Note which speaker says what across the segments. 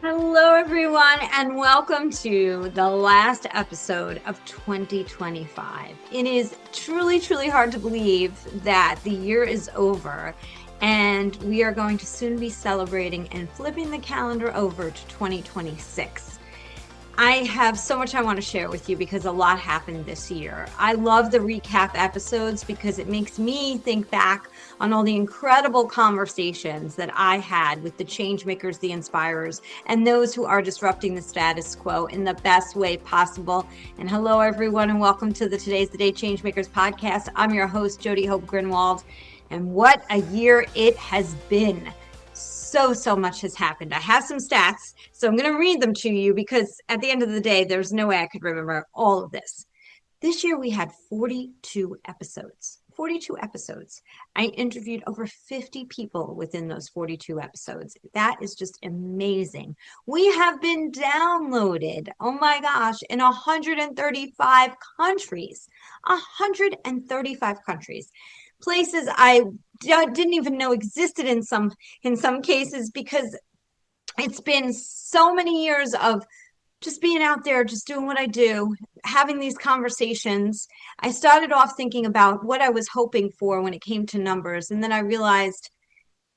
Speaker 1: Hello, everyone, and welcome to the last episode of 2025. It is truly, truly hard to believe that the year is over and we are going to soon be celebrating and flipping the calendar over to 2026. I have so much I want to share with you because a lot happened this year. I love the recap episodes because it makes me think back on all the incredible conversations that I had with the changemakers, the inspirers, and those who are disrupting the status quo in the best way possible. And hello, everyone, and welcome to the Today's the Day Changemakers Podcast. I'm your host, Jody Hope Grinwald, and what a year it has been. So much has happened. I have some stats, so I'm going to read them to you because at the end of the day, there's no way I could remember all of this. This year we had 42 episodes. 42 episodes. I interviewed over 50 people within those 42 episodes. That is just amazing. We have been downloaded, oh my gosh, in 135 countries. 135 countries. Places I didn't even know existed in some cases, because it's been so many years of just being out there, just doing what I do, having these conversations. I started off thinking about what I was hoping for when it came to numbers, and then I realized,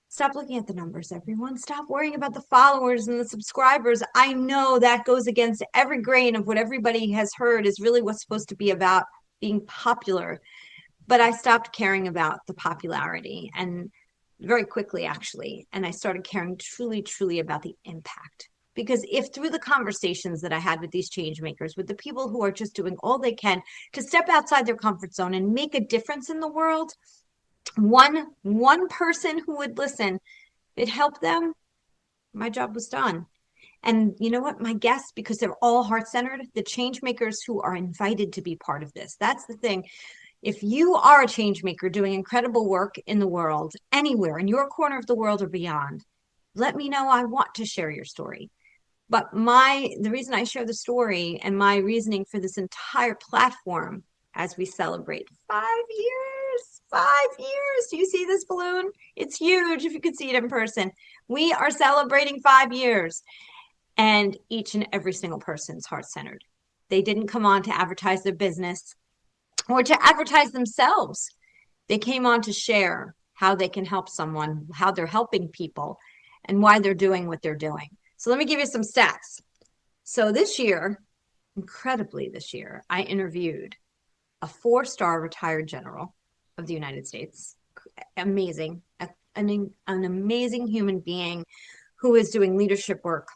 Speaker 1: stop looking at the numbers, everyone. Stop worrying about the followers and the subscribers. I know that goes against every grain of what everybody has heard is really what's supposed to be about being popular. But I stopped caring about the popularity, and very quickly, actually. And I started caring truly, truly about the impact. Because if through the conversations that I had with these change makers, with the people who are just doing all they can to step outside their comfort zone and make a difference in the world, one person who would listen, it helped them, my job was done. And you know what? My guests, because they're all heart-centered, the change makers who are invited to be part of this. That's the thing. If you are a change maker doing incredible work in the world, anywhere, in your corner of the world or beyond, let me know. I want to share your story. But the reason I share the story and my reasoning for this entire platform as we celebrate 5 years, 5 years. Do you see this balloon? It's huge if you could see it in person. We are celebrating 5 years, and each and every single person's heart-centered. They didn't come on to advertise their business or to advertise themselves. They came on to share how they can help someone, how they're helping people, and why they're doing what they're doing. So let me give you some stats. So this year, incredibly this year, I interviewed a 4-star retired general of the United States. Amazing, an amazing human being who is doing leadership work.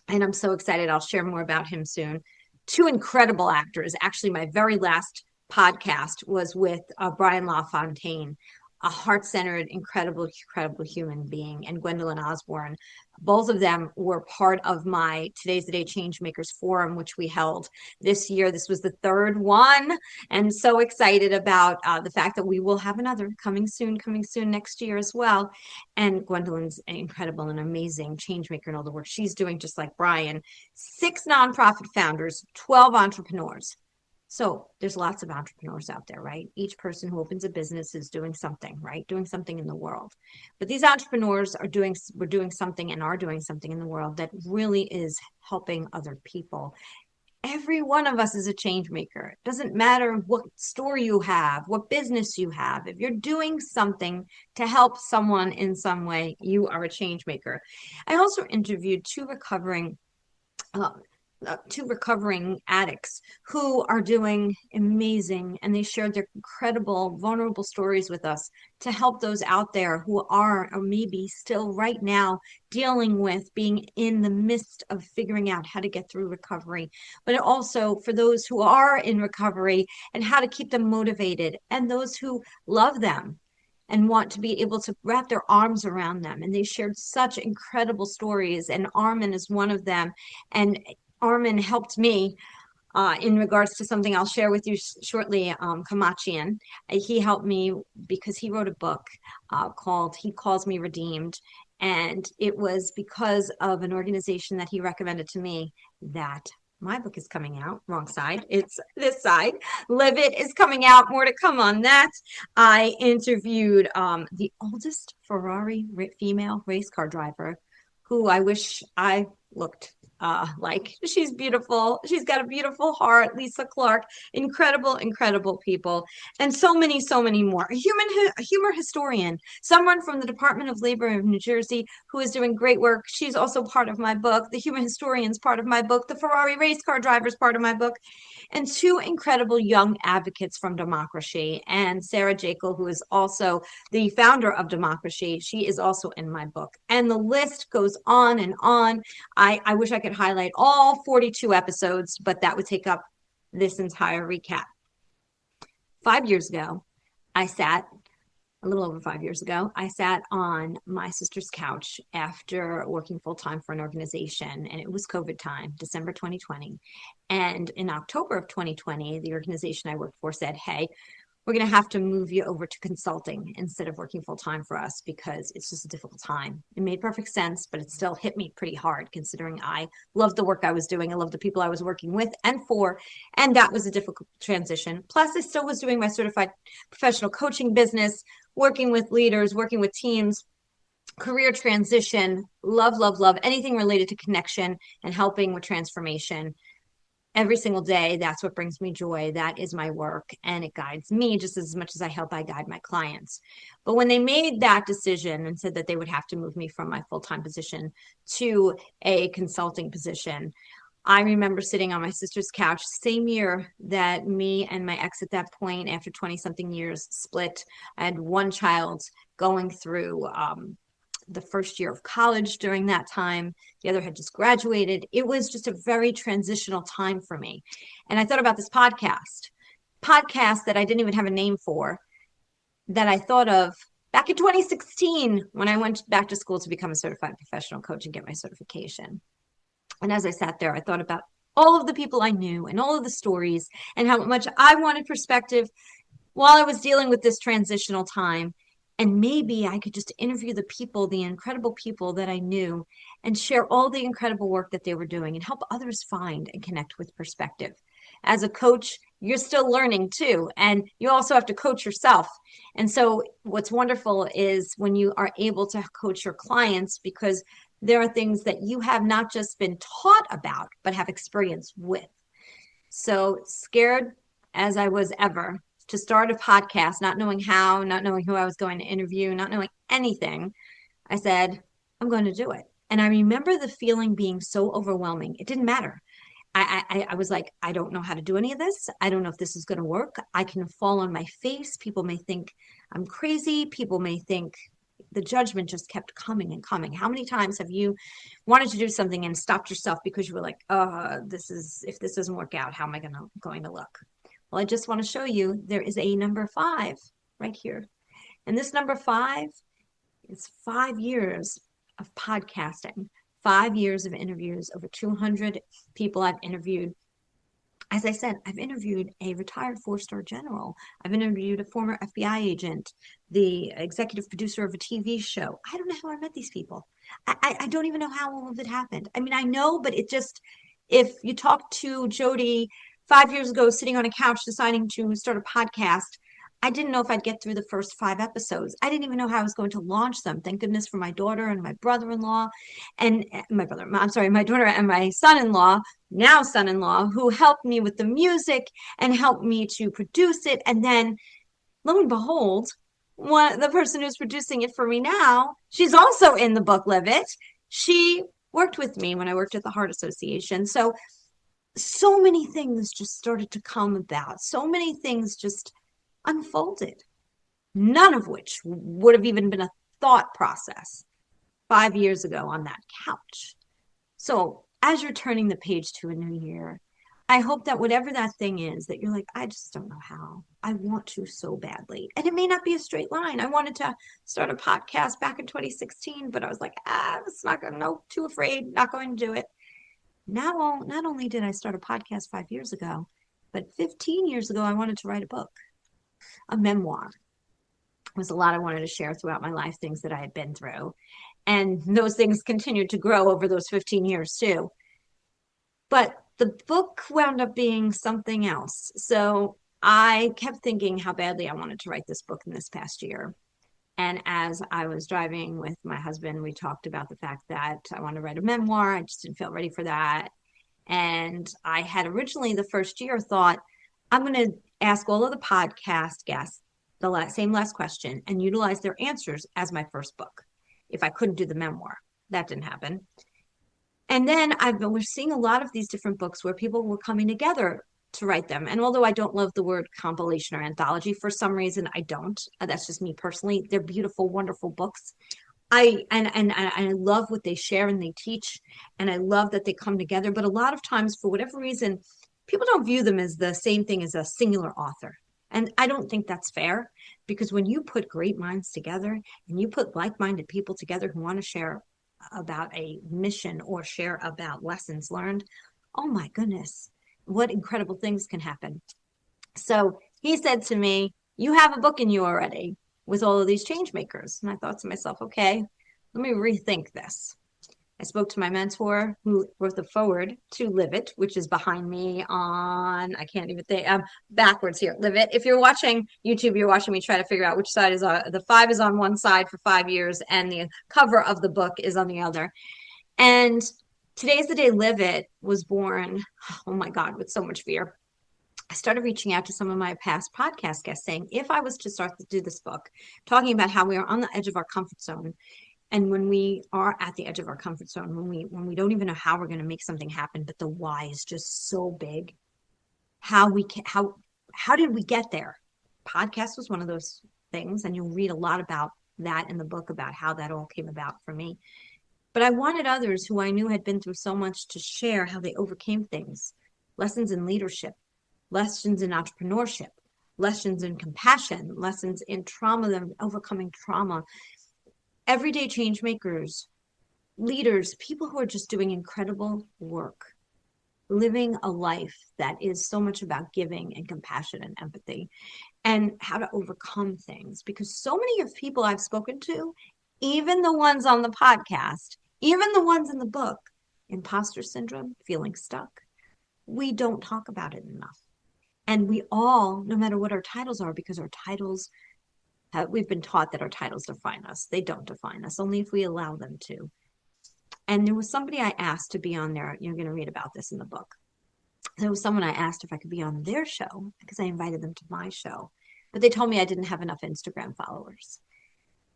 Speaker 1: And I'm so excited. I'll share more about him soon. 2 incredible actors. Actually, my very last podcast was with Brian LaFontaine, a heart-centered, incredible human being, and Gwendolyn Osborne. Both of them were part of my Today's the Day Changemakers Forum, which we held this year. This was the 3rd one, and so excited about the fact that we will have another coming soon next year as well. And Gwendolyn's an incredible and amazing change maker in all the work she's doing, just like Brian. 6 nonprofit founders, 12 entrepreneurs. So there's lots of entrepreneurs out there, right? Each person who opens a business is doing something, right? Doing something in the world. But these entrepreneurs were doing something in the world that really is helping other people. Every one of us is a change maker. It doesn't matter what store you have, what business you have. If you're doing something to help someone in some way, you are a change maker. I also interviewed 2 recovering addicts who are doing amazing, and they shared their incredible, vulnerable stories with us to help those out there who are, or maybe still right now, dealing with being in the midst of figuring out how to get through recovery, but also for those who are in recovery and how to keep them motivated, and those who love them and want to be able to wrap their arms around them. And they shared such incredible stories, and Armin is one of them. And Armin helped me in regards to something I'll share with you shortly, Kamachian. He helped me because he wrote a book called He Calls Me Redeemed. And it was because of an organization that he recommended to me that my book is coming out. Wrong side. It's this side. Live It is coming out. More to come on that. I interviewed the oldest Ferrari female race car driver, who I wish I looked like. She's beautiful. She's got a beautiful heart. Lisa Clark, incredible people, and so many more. A humor historian, someone from the Department of Labor of New Jersey who is doing great work. She's also part of my book. The human historian's part of my book. The Ferrari race car driver's part of my book. And two incredible young advocates from Democracy. And Sarah Jekyll, who is also the founder of Democracy, she is also in my book. And the list goes on and on. I wish I could highlight all 42 episodes, but that would take up this entire recap. 5 years ago, a little over 5 years ago, I sat on my sister's couch after working full time for an organization, and it was COVID time, December 2020. And in October of 2020, the organization I worked for said, hey, we're going to have to move you over to consulting instead of working full time for us because it's just a difficult time. It made perfect sense, but it still hit me pretty hard considering I loved the work I was doing. I loved the people I was working with and for, and that was a difficult transition. Plus, I still was doing my certified professional coaching business, working with leaders, working with teams, career transition, love anything related to connection and helping with transformation. Every single day, that's what brings me joy. That is my work, and it guides me just as much as I guide my clients. But when they made that decision and said that they would have to move me from my full-time position to a consulting position, I remember sitting on my sister's couch, same year that me and my ex at that point, after 20-something years, split. I had one child going through the first year of college during that time. The other had just graduated. It was just a very transitional time for me. And I thought about this podcast that I didn't even have a name for, that I thought of back in 2016 when I went back to school to become a certified professional coach and get my certification. And as I sat there, I thought about all of the people I knew and all of the stories and how much I wanted perspective while I was dealing with this transitional time. And maybe I could just interview the people, the incredible people that I knew, and share all the incredible work that they were doing and help others find and connect with perspective. As a coach, you're still learning too, and you also have to coach yourself. And so what's wonderful is when you are able to coach your clients, because there are things that you have not just been taught about, but have experience with. So scared as I was ever to start a podcast, not knowing how, not knowing who I was going to interview, not knowing anything, I said, I'm going to do it. And I remember the feeling being so overwhelming. It didn't matter. I was like, I don't know how to do any of this. I don't know if this is going to work. I can fall on my face. People may think I'm crazy. People may think the judgment just kept coming and coming. How many times have you wanted to do something and stopped yourself because you were like, if this doesn't work out, how am I going to look? Well, I just want to show you there is a number 5 right here. And this number 5 is 5 years of podcasting, 5 years of interviews, over 200 people I've interviewed. As I said, I've interviewed a retired 4-star general. I've interviewed a former FBI agent, the executive producer of a TV show. I don't know how I met these people. I don't even know how all of it happened. I mean, I know, but it just, if you talk to Jody 5 years ago, sitting on a couch deciding to start a podcast, I didn't know if I'd get through the first 5 episodes. I didn't even know how I was going to launch them. Thank goodness for my daughter and my brother-in-law and my daughter and my son-in-law, now son-in-law, who helped me with the music and helped me to produce it. And then lo and behold, the person who's producing it for me now, she's also in the book Live It. She worked with me when I worked at the Heart Association. So many things just started to come about. So many things just unfolded, none of which would have even been a thought process 5 years ago on that couch. So as you're turning the page to a new year, I hope that whatever that thing is that you're like, I just don't know how. I want to so badly. And it may not be a straight line. I wanted to start a podcast back in 2016, but I was like, it's not going to, no, too afraid, not going to do it. Now, not only did I start a podcast 5 years ago, but 15 years ago, I wanted to write a book, a memoir. It was a lot I wanted to share throughout my life, things that I had been through. And those things continued to grow over those 15 years too. But the book wound up being something else. So I kept thinking how badly I wanted to write this book in this past year. And as I was driving with my husband, we talked about the fact that I want to write a memoir. I just didn't feel ready for that. And I had originally the first year thought, I'm going to ask all of the podcast guests the same last question and utilize their answers as my first book if I couldn't do the memoir. That didn't happen. And then we're seeing a lot of these different books where people were coming together to write them. And although I don't love the word compilation or anthology, for some reason I don't. That's just me personally. They're beautiful, wonderful books. I love what they share and they teach, and I love that they come together. But a lot of times, for whatever reason, people don't view them as the same thing as a singular author. And I don't think that's fair, because when you put great minds together and you put like-minded people together who want to share about a mission or share about lessons learned, oh my goodness, what incredible things can happen. So he said to me, you have a book in you already with all of these change makers. And I thought to myself, okay, let me rethink this. I spoke to my mentor who wrote the foreword to Live It, which is behind me on, I can't even think, I'm backwards here. Live It. If you're watching YouTube, you're watching me try to figure out which side is on. The 5 is on one side for 5 years, and the cover of the book is on the other. And Today's the Day Live It was born, oh my God, with so much fear. I started reaching out to some of my past podcast guests saying, if I was to start to do this book, talking about how we are on the edge of our comfort zone, and when we are at the edge of our comfort zone, when we don't even know how we're going to make something happen, but the why is just so big, how did we get there? Podcast was one of those things, and you'll read a lot about that in the book, about how that all came about for me. But I wanted others who I knew had been through so much to share how they overcame things, lessons in leadership, lessons in entrepreneurship, lessons in compassion, lessons in trauma, them overcoming trauma. Everyday change makers, leaders, people who are just doing incredible work, living a life that is so much about giving and compassion and empathy, and how to overcome things. Because so many of people I've spoken to, even the ones on the podcast, even the ones in the book, imposter syndrome, feeling stuck, we don't talk about it enough. And we all, no matter what our titles are, because our titles, we've been taught that our titles define us. They don't define us, only if we allow them to. And there was somebody I asked to be on there. You're going to read about this in the book. There was someone I asked if I could be on their show, because I invited them to my show. But they told me I didn't have enough Instagram followers.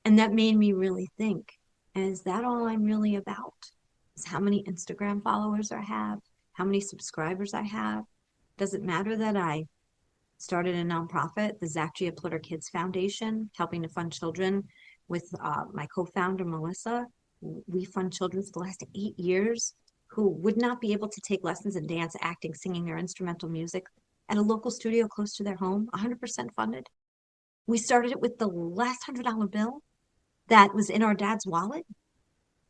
Speaker 1: And that made me really think, is that all I'm really about? Is how many Instagram followers I have? How many subscribers I have? Does it matter that I started a nonprofit, the Zach Gia Plitter Kids Foundation, helping to fund children with my co-founder, Melissa? We fund children for the last 8 years who would not be able to take lessons in dance, acting, singing, or instrumental music at a local studio close to their home, 100% funded. We started it with the last $100 bill that was in our dad's wallet.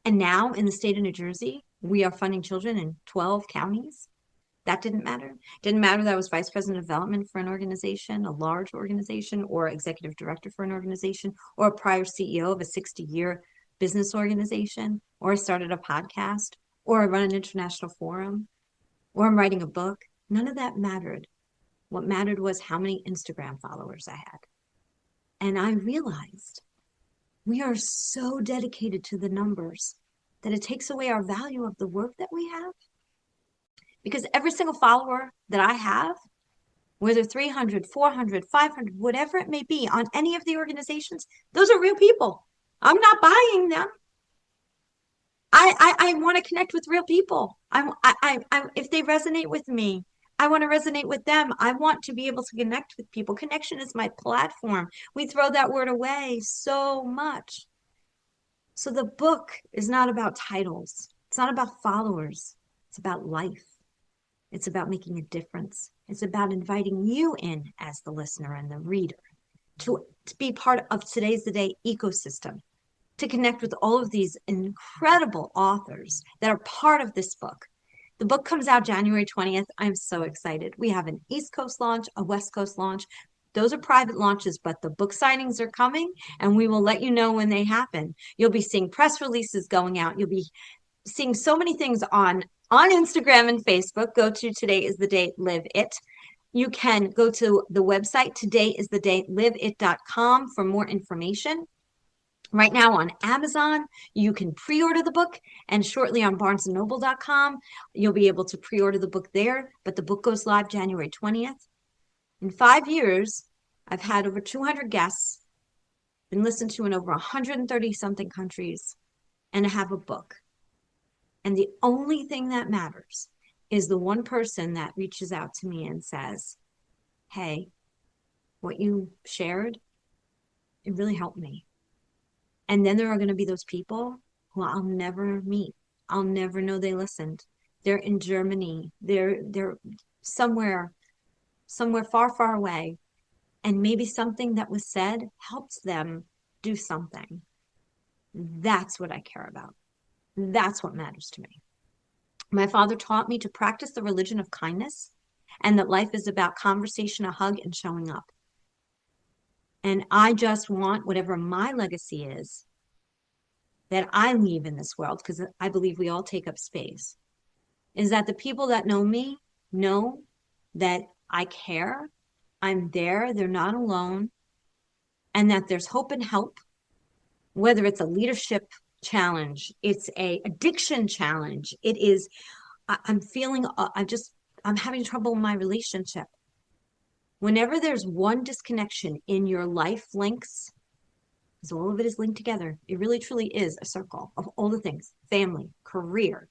Speaker 1: And now in the state of New Jersey, we are funding children in 12 counties. That didn't matter. Didn't matter that I was vice president of development for an organization, a large organization, or executive director for an organization, or a prior CEO of a 60-year business organization, or I started a podcast, or I run an international forum, or I'm writing a book. None of that mattered. What mattered was how many Instagram followers I had. And I realized we are so dedicated to the numbers that it takes away our value of the work that we have. Because every single follower that I have, whether 300, 400, 500, whatever it may be on any of the organizations, those are real people. I'm not buying them. I want to connect with real people. If they resonate with me, I want to resonate with them. I want to be able to connect with people. Connection is my platform. We throw that word away so much. So the book is not about titles. It's not about followers. It's about life. It's about making a difference. It's about inviting you in as the listener and the reader to be part of Today's the Day ecosystem, to connect with all of these incredible authors that are part of this book. The book comes out January 20th. I'm so excited. We have an East Coast launch, a West Coast launch. Those are private launches, but the book signings are coming, and we will let you know when they happen. You'll be seeing press releases going out. You'll be seeing so many things on Instagram and Facebook. Go to Today is the Day Live It. You can go to the website todayisthedayliveit.com for more information. Right now on Amazon, you can pre-order the book, and shortly on barnesandnoble.com, you'll be able to pre-order the book there, but the book goes live January 20th. In 5 years, I've had over 200 guests, been listened to in over 130 something countries, and I have a book. And the only thing that matters is the one person that reaches out to me and says, hey, what you shared, it really helped me. And then there are going to be those people who I'll never meet. I'll never know they listened. They're in Germany. They're somewhere far, far away. And maybe something that was said helps them do something. That's what I care about. That's what matters to me. My father taught me to practice the religion of kindness and that life is about conversation, a hug, and showing up. And I just want whatever my legacy is that I leave in this world, because I believe we all take up space, is that the people that know me know that I care, I'm there, they're not alone, and that there's hope and help, whether it's a leadership challenge, it's a addiction challenge, it is, I'm feeling, I'm having trouble in my relationship. Whenever there's one disconnection in your life links, because all of it is linked together, it really truly is a circle of all the things: family, career,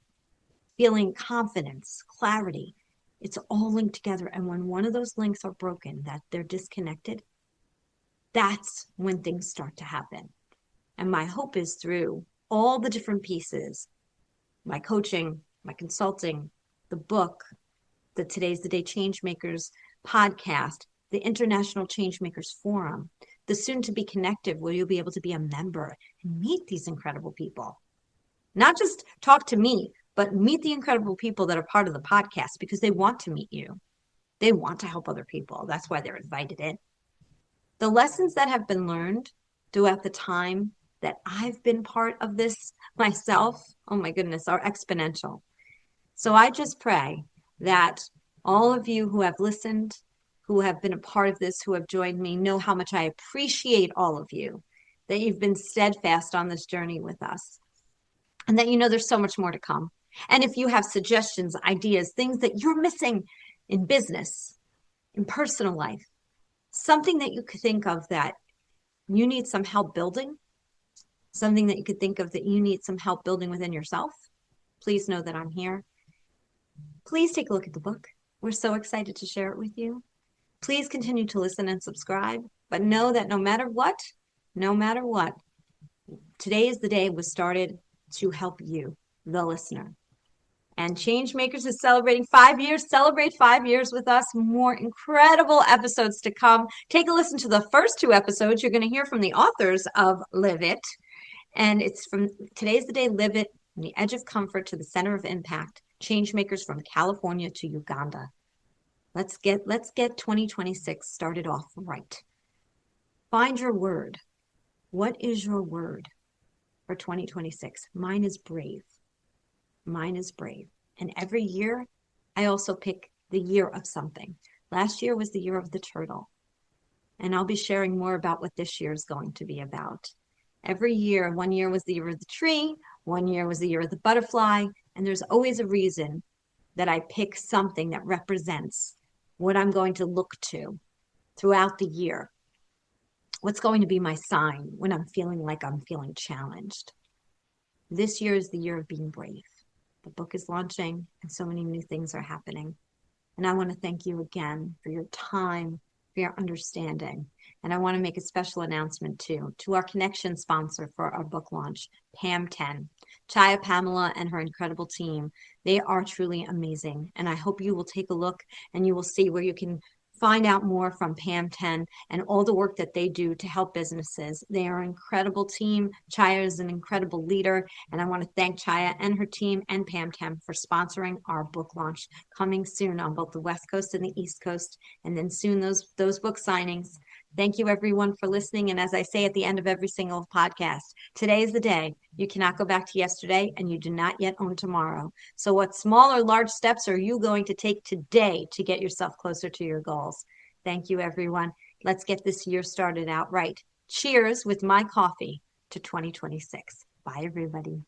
Speaker 1: feeling confidence, clarity. It's all linked together. And when one of those links are broken, that they're disconnected, that's when things start to happen. And my hope is through all the different pieces, my coaching, my consulting, the book, the Today's the Day Changemakers podcast, the International Changemakers Forum, the soon to be connective, where you'll be able to be a member and meet these incredible people. Not just talk to me, but meet the incredible people that are part of the podcast, because they want to meet you. They want to help other people. That's why they're invited in. The lessons that have been learned throughout the time that I've been part of this myself, oh my goodness, are exponential. So I just pray that all of you who have listened, who have been a part of this, who have joined me, know how much I appreciate all of you, that you've been steadfast on this journey with us, and that you know there's so much more to come. And if you have suggestions, ideas, things that you're missing in business, in personal life, something that you could think of that you need some help building, something that you could think of that you need some help building within yourself, please know that I'm here. Please take a look at the book. We're so excited to share it with you. Please continue to listen and subscribe, but know that no matter what, today is the day was started to help you, the listener. And Changemakers is celebrating 5 years. Celebrate 5 years with us. More incredible episodes to come. Take a listen to the first 2 episodes. You're going to hear from the authors of Live It. And it's from Today's the Day, Live It, from the edge of comfort to the center of impact. Changemakers from California to Uganda. Let's get 2026 started off right. Find your word. What is your word for 2026? Mine is brave. Mine is brave. And every year, I also pick the year of something. Last year was the year of the turtle. And I'll be sharing more about what this year is going to be about. Every year, one year was the year of the tree, one year was the year of the butterfly, and there's always a reason that I pick something that represents what I'm going to look to throughout the year. What's going to be my sign when I'm feeling like I'm feeling challenged? This year is the year of being brave. The book is launching and so many new things are happening. And I want to thank you again for your time, for your understanding. And I want to make a special announcement too, to our connection sponsor for our book launch, Pam 10. Chaya Pamela and her incredible team. They are truly amazing. And I hope you will take a look and you will see where you can find out more from Pam 10 and all the work that they do to help businesses. They are an incredible team. Chaya is an incredible leader. And I want to thank Chaya and her team and Pam 10 for sponsoring our book launch, coming soon on both the West Coast and the East Coast. And then soon those book signings. Thank you, everyone, for listening. And as I say at the end of every single podcast, today is the day. You cannot go back to yesterday, and you do not yet own tomorrow. So what small or large steps are you going to take today to get yourself closer to your goals? Thank you, everyone. Let's get this year started out right. Cheers with my coffee. to 2026. Bye, everybody.